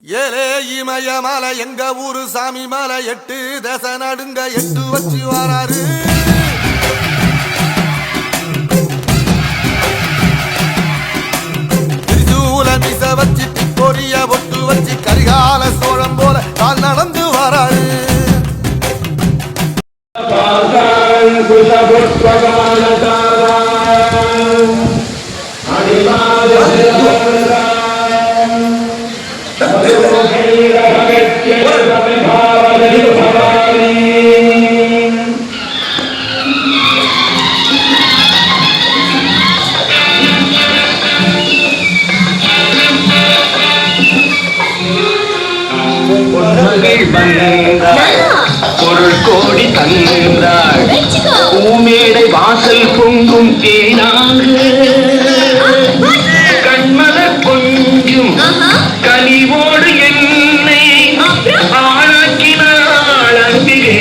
ஏலே இமய மலை எங்க ஊரு சாமி மலை 8 தேச நடுங்க 8 வச்சு வராரு. திருச்சூல மிச வச்சு பொரிய பொட்டு வச்சு கரிகால சோழம் போல கால் நடந்து வராரு. பொருள் கோடி தந்தாள் பூமேடை வாசல் பொங்கும் தேனாக கண்மலர் கொஞ்சும் கனிவோடு என்னை ஆளாக்கினாள் அன்பிலே.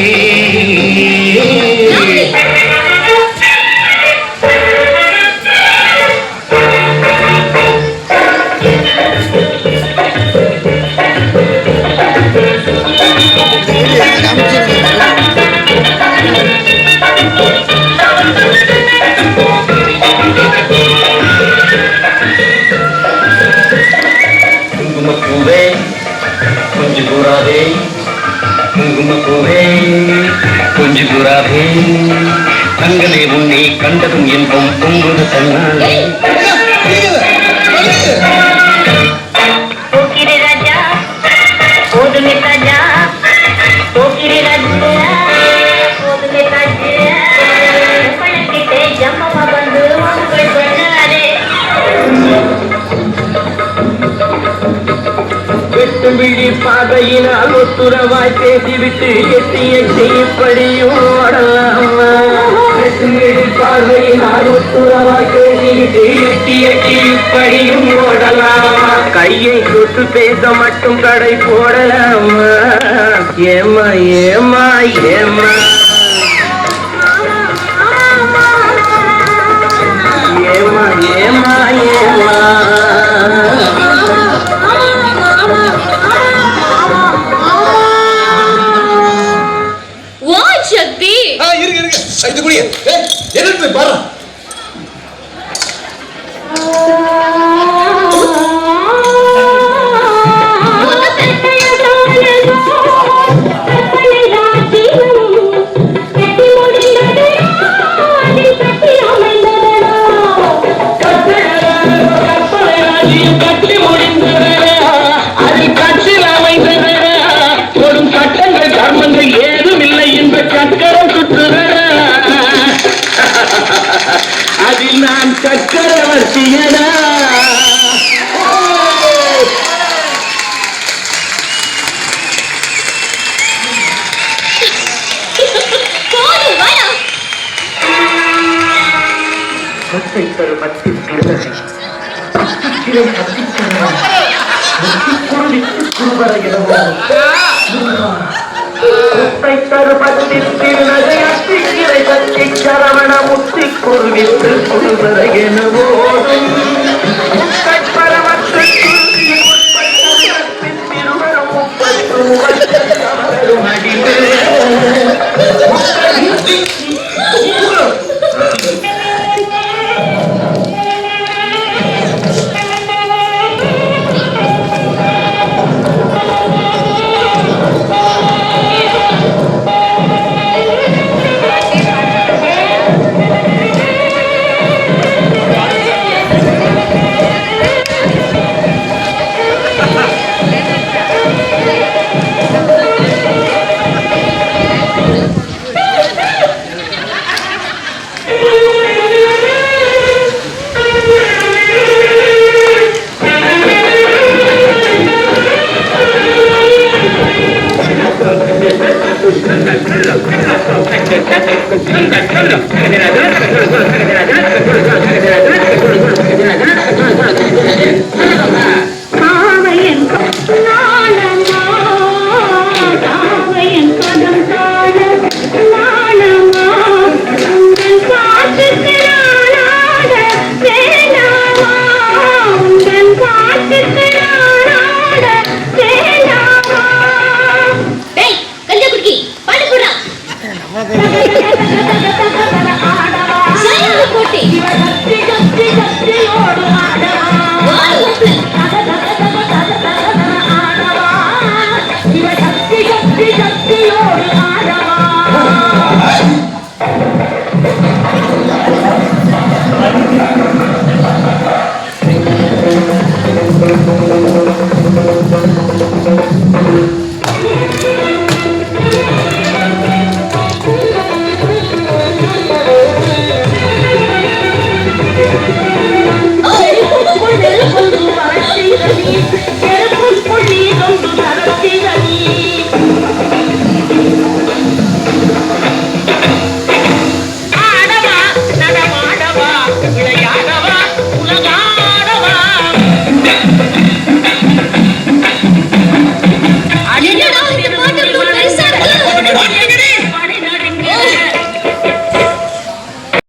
குங்குமப்பூவே கொஞ்சம் கூறாதே, குங்குமப்பூவே கொஞ்சம் கூறாதே, தங்களே உன்னை கண்டதும் என்போம் பொங்குது தன்னாலே. போக்கிரி ராஜா போதுமே ராஜா, போக்கிரி ராஜா போதுமே ராஜா, பழக்கிட்டே ஜம்மம்மா வந்து உங்கள் பண்ணாரே. வெட்டுமிழி பாதையினால் ஒத்துறவாய் பேசிவிட்டு எட்டிய செய்யப்படியும் ஓடலாமா? வெட்டுமிழி பாதையினால் ஒத்துறவாய் பேசிவிட்டு எட்டிய செய்யப்படியும் ஓடலாமா? கையை தொட்டு பேச மட்டும் கடை போடலாமா? ஏமா ஏமா ஏமா ஏமா ஏமா ஏமா எதிர்த்து பாரு. அதில் நான் சக்கரவர்த்தியடா. கத்தை தரு பத்தி பிறகு சிறை சரவண முத்தி குருவித்து குருவர எனவோடும்